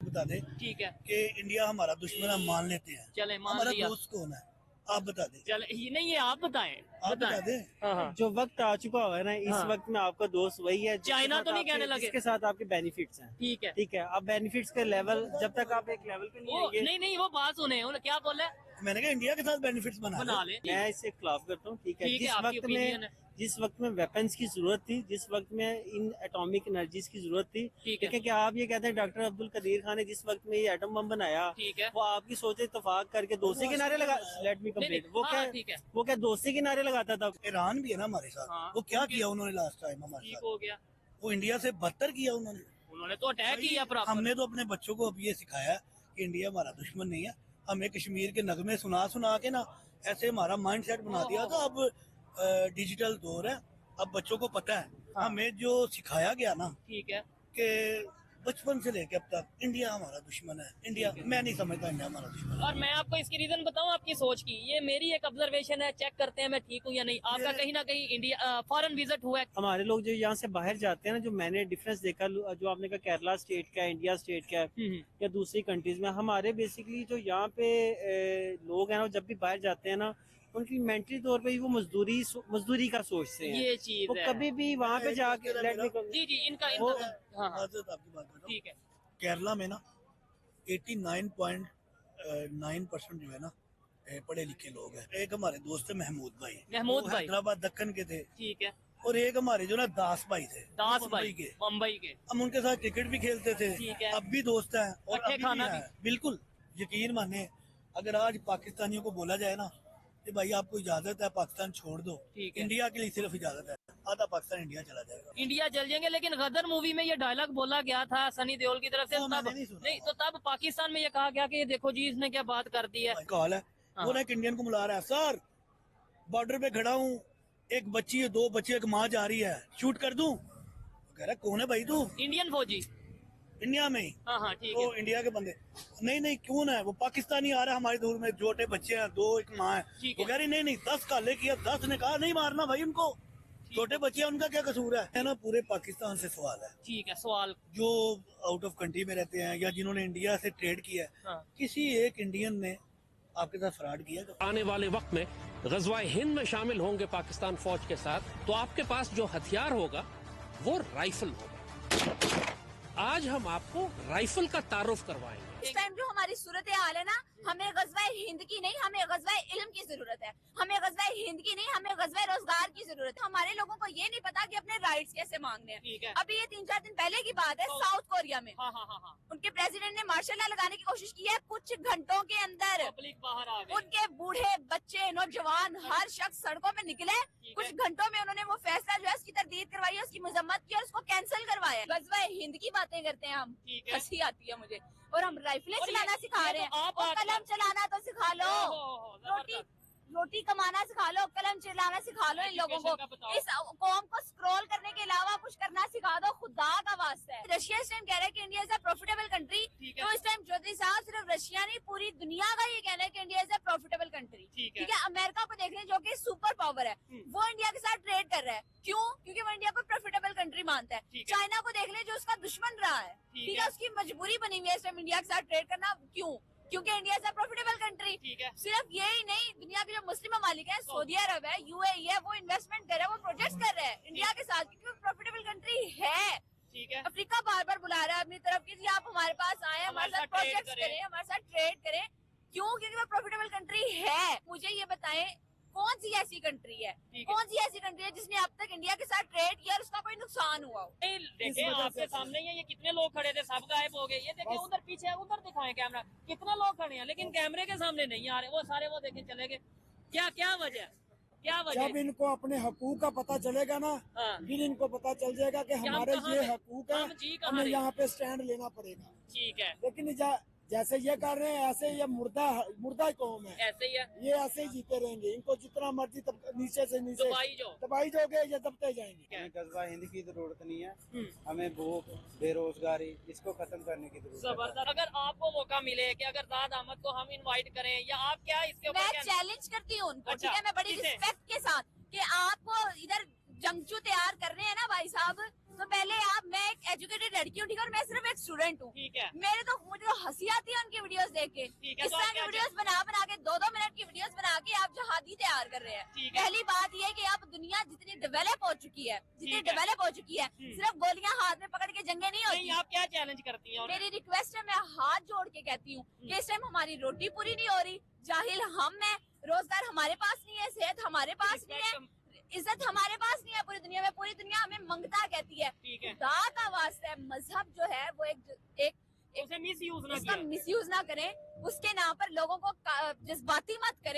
बता दें ठीक है, कि इंडिया हमारा दुश्मन हम मान लेते हैं। चले मान हमारा लिया। दोस्त कौन है आप बता दें। चले ये नहीं, ये आप बताएं। आप बता दें। हाँ हाँ। जो वक्त आ चुका हुआ है ना, इस हाँ। वक्त में आपका दोस्त वही है चाइना तो नहीं कहने लगे? जिसके साथ आपके बेनिफिट्स हैं। ठीक है। ठीक है, अब बेनिफिट्स के लेवल जब तक आप एक लेवल पे नहीं वो आएंगे। नहीं नहीं, वो बात सुने, उन्होंने क्या बोला? मैंने कहा इंडिया के साथ बेनिफिट्स बना ले। मैं इससे खिलाफ करता हूँ। ठीक है, ठीक है, आपकी ओपिनियन है। जिस वक्त में वेपन्स की जरूरत थी, जिस वक्त में इन एटॉमिक एनर्जीज की जरूरत थी, ठीक है। ठीक है, क्या आप ये कहते हैं डॉक्टर अब्दुल कदीर खान ने जिस वक्त में ये एटम बम बनाया, ठीक है, वो आपकी सोचे इतफाक करके दोस्ती के नारे लगा, लेट मी कंप्लीट, वो हाँ, क्या ठीक है। वो क्या दोस्ती के नारे लगाता था? ईरान भी है ना हमारे साथ। हाँ, वो क्या किया उन्होंने लास्ट टाइम हमारे ठीक साथ? हो गया। वो इंडिया से बदतर किया उन्होंने। उन्होंने तो अटैक किया प्रॉपर। हमने तो अपने बच्चों को अब ये सिखाया कि इंडिया हमारा दुश्मन नहीं है। हमें कश्मीर के नगमे सुना सुना के ना ऐसे हमारा माइंड सेट बना दिया था। अब डिजिटल दौर है, अब बच्चों को पता है। हाँ। हमें जो सिखाया गया ना ठीक है, कि बचपन से लेके अब तक इंडिया हमारा दुश्मन है। इंडिया, मैं नहीं समझता इंडिया हमारा दुश्मन है। और मैं आपको इसकी रीजन बताऊं आपकी सोच की। ये मेरी एक ऑब्जर्वेशन है, चेक करते हैं मैं ठीक हूँ या नहीं। आपका कहीं ना कहीं इंडिया फॉरेन विजिट हुआ है? हमारे लोग जो यहाँ से बाहर जाते हैं ना, जो मैंने डिफरेंस देखा, जो आपने कहा केरला स्टेट का है, इंडिया स्टेट का है या दूसरी कंट्रीज में, हमारे बेसिकली जो यहाँ पे लोग हैं ना, जब भी बाहर जाते हैं ना, उनकी मेंटली तौर पे ही वो मजदूरी का सोचते हैं। ये चीज वो है। कभी भी वहाँ पे जाके जी जी, इनका वो हाँ हाँ, आपकी बात बताऊं, ठीक है। केरला में ना 89.9% जो है ना पढ़े लिखे लोग हैं। एक हमारे दोस्त है महमूद भाई, महमूद वो भाई। हैदराबाद दक्कन के थे। ठीक है। और एक हमारे जो ना दास भाई थे, दास वो भाई के। मुंबई के। हम उनके साथ क्रिकेट भी खेलते थे। ठीक है। अब भी दोस्त हैं और इकट्ठे अभी खाना भी भी। हैं। बिल्कुल यकीन माने, अगर आज पाकिस्तानियों को बोला जाए ना कि भाई आपको इजाजत है पाकिस्तान छोड़ दो, ठीक है। इंडिया के लिए सिर्फ इजाजत है, आधा पाकिस्तान इंडिया चला जाएगा। इंडिया जल जाएंगे। लेकिन गदर मूवी में ये डायलॉग बोला गया था सनी देओल की तरफ से, वो तब मैंने नहीं सुना। नहीं तो तब पाकिस्तान में ये कहा गया कि देखो जी इसने क्या बात कर दी है। कॉल है, हाँ। वो ना एक इंडियन को बुला रहा है, सर बॉर्डर पे खड़ा हूँ, एक बच्ची है, दो बच्चे, एक माँ जा रही है, शूट कर दूं? कह रहा कौन है भाई तू? इंडियन फौजी। इंडिया में ही। हाँ हाँ, ठीक तो है। इंडिया के बंदे, नहीं नहीं क्यों ना है, वो पाकिस्तानी आ रहा है हमारे दूर में, छोटे बच्चे हैं, दो एक माँ है। ठीक वो है। कह रही नहीं नहीं 10 काले किया, 10 ने कहा नहीं मारना भाई उनको, छोटे बच्चे हैं, उनका क्या कसूर है ना। पूरे पाकिस्तान से सवाल है, ठीक है, सवाल। जो आउट ऑफ कंट्री में रहते हैं या जिन्होंने इंडिया से ट्रेड किया है, हाँ। किसी एक इंडियन ने आपके साथ फ्रॉड किया? तो आने वाले वक्त में गज़वाए हिंद में शामिल होंगे पाकिस्तान फौज के साथ, तो आपके पास जो हथियार होगा वो राइफल होगा। आज हम आपको राइफल का तारुफ करवाएंगे। इस टाइम जो हमारी सूरत हाल है ना, हमें गज़वाए हिंद की नहीं, हमें गज़वाए इल्म की जरूरत है। हमें गज़वाए हिंद की नहीं, हमें गज़वाए रोजगार की जरूरत है। हमारे लोगों को ये नहीं पता कि अपने राइट्स कैसे मांगने हैं। ठीक है। अभी ये 3-4 दिन पहले की बात है, तो- साउथ कोरिया में हाँ हाँ हाँ हाँ, उनके प्रेसिडेंट ने मार्शल लॉ लगाने की कोशिश की है। कुछ घंटों के अंदर पब्लिक बाहर आ गई। उनके बूढ़े, बच्चे, नौजवान, हर शख्स सड़कों में निकले। कुछ घंटों में उन्होंने वो फैसला जो है उसकी तरदीद करवाई है, उसकी मजम्मत की और उसको कैंसिल करवाया। गज़वाए हिंद की बातें करते हैं हम, ठीक है। हंसी आती है मुझे। और हम राइफलें और चलाना ये सिखा रहे हैं, तो आप और कलम चलाना तो सिखा लो। ओहो, रोटी रोटी कमाना सिखा लो, कलम चलाना सिखा लो इन लोगों Education का को। बताओ। इस कौम को स्क्रॉल करने के अलावा कुछ करना सिखा दो, खुदा का वास्ता है। रशिया इस टाइम कह रहा है कि India is a profitable country. ठीक है। तो इस टाइम चौधरी साहब सिर्फ रशिया नहीं, पूरी दुनिया का ये कहना है कि India is a profitable country. ठीक है। ठीक है, अमेरिका को देख लें जो कि सुपर पावर है, वो इंडिया के साथ ट्रेड कर रहा है। क्यों? क्योंकि वो इंडिया को प्रॉफिटेबल कंट्री मानता है। ठीक है। चाइना को देख ले जो उसका दुश्मन रहा है, ठीक है। है, उसकी मजबूरी बनी हुई है इस टाइम इंडिया के साथ ट्रेड करना। क्यों? क्योंकि India is a profitable country. ठीक है। सिर्फ यही नहीं, दुनिया के जो मुस्लिम ममालिक है, सऊदी अरब है, यूएई है, वो इन्वेस्टमेंट कर रहे हैं, वो प्रोजेक्ट्स कर रहे हैं इंडिया के साथ, क्योंकि वो प्रॉफिटेबल कंट्री है। ठीक है। अफ्रीका बार बार बुला रहा है अपनी तरफ की, जी आप हमारे पास आए, हमारे साथ ट्रेड प्रोजेक्ट्स करें, हमारे साथ ट्रेड करें। क्यों? क्योंकि वो प्रॉफिटेबल कंट्री है। मुझे ये बताएं कौन सी ऐसी कंट्री है, ठीक है। कौन सी ऐसी कंट्री है जिसने अब तक इंडिया के साथ ट्रेड किया और उसका कोई नुकसान हुआ हो? नहीं, देखिए आपके सामने ही है, ये कितने लोग खड़े थे, सब गायब हो गए। ये देखिए उधर पीछे, उधर दिखाएं कैमरा, कितना लोग खड़े हैं लेकिन कैमरे के सामने नहीं आ रहे। वो सारे वो देखे चले गए। क्या क्या वजह, क्या वजह? जब इनको अपने हकूक का पता चलेगा ना, हाँ। फिर इनको पता चल जाएगा कि हम हमारे कहाँ ये हैं? हकूक है, हम जी कहाँ हमें रहे? यहाँ पे स्टैंड लेना पड़ेगा। ठीक है, लेकिन जैसे ये कर रहे हैं, ऐसे ये मुर्दा कौम है, ऐसे ही है। ये ऐसे ही जीते रहेंगे। इनको जितना मर्जी नीचे से नीचे दबाई जोगे, ये दबते जाएंगे। हमें गज़वा हिंद की जरूरत नहीं है, हमें भूख, बेरोजगारी, इसको खत्म करने की जरूरत है। जबरदस्त। अगर आपको मौका मिले कि अगर दाद अहमद को हम इनवाइट करें, या आप क्या इसके ऊपर मैं क्या? चैलेंज करती हूँ उनको, अच्छा, ठीक है, मैं बड़ी किसे? रिस्पेक्ट के साथ, कि आपको इधर जंगजू तैयार करने हैं ना भाई साहब, तो पहले आप, मैं एक एजुकेटेड लड़की हूँ, ठीक है, और मैं सिर्फ एक स्टूडेंट हूँ। ठीक है, मुझे तो हंसी आती है उनकी वीडियोस देख के। ठीक है, इस तो तरह आप की क्या वीडियोस बना के 2-2 मिनट की वीडियोस बना के आप जहादी तैयार कर रहे हैं। ठीक है। पहली बात ये है कि अब दुनिया जितनी डेवलप हो चुकी है, जितनी ठीक है। डेवलप हो चुकी है, सिर्फ गोलियां हाथ में पकड़ के जंगे नहीं नहीं होती। आप क्या चैलेंज करती हैं? और मेरी रिक्वेस्ट है, मैं हाथ जोड़ के कहती हूँ कि इस टाइम हमारी रोटी पूरी नहीं हो रही, जाहिल हम हैं, रोजगार हमारे पास नहीं है, सेहत हमारे पास नहीं है, इज्जत हमारे पास नहीं है पूरी दुनिया में। पूरी दुनिया हमें मंगता कहती है। ठीक है, खुदा का वास्ता है, मजहब जो है वो एक उसे मिस यूज ना इसका किया। मिसयूज ना करें, उसके नाम पर लोगों को जज्बाती मत करें।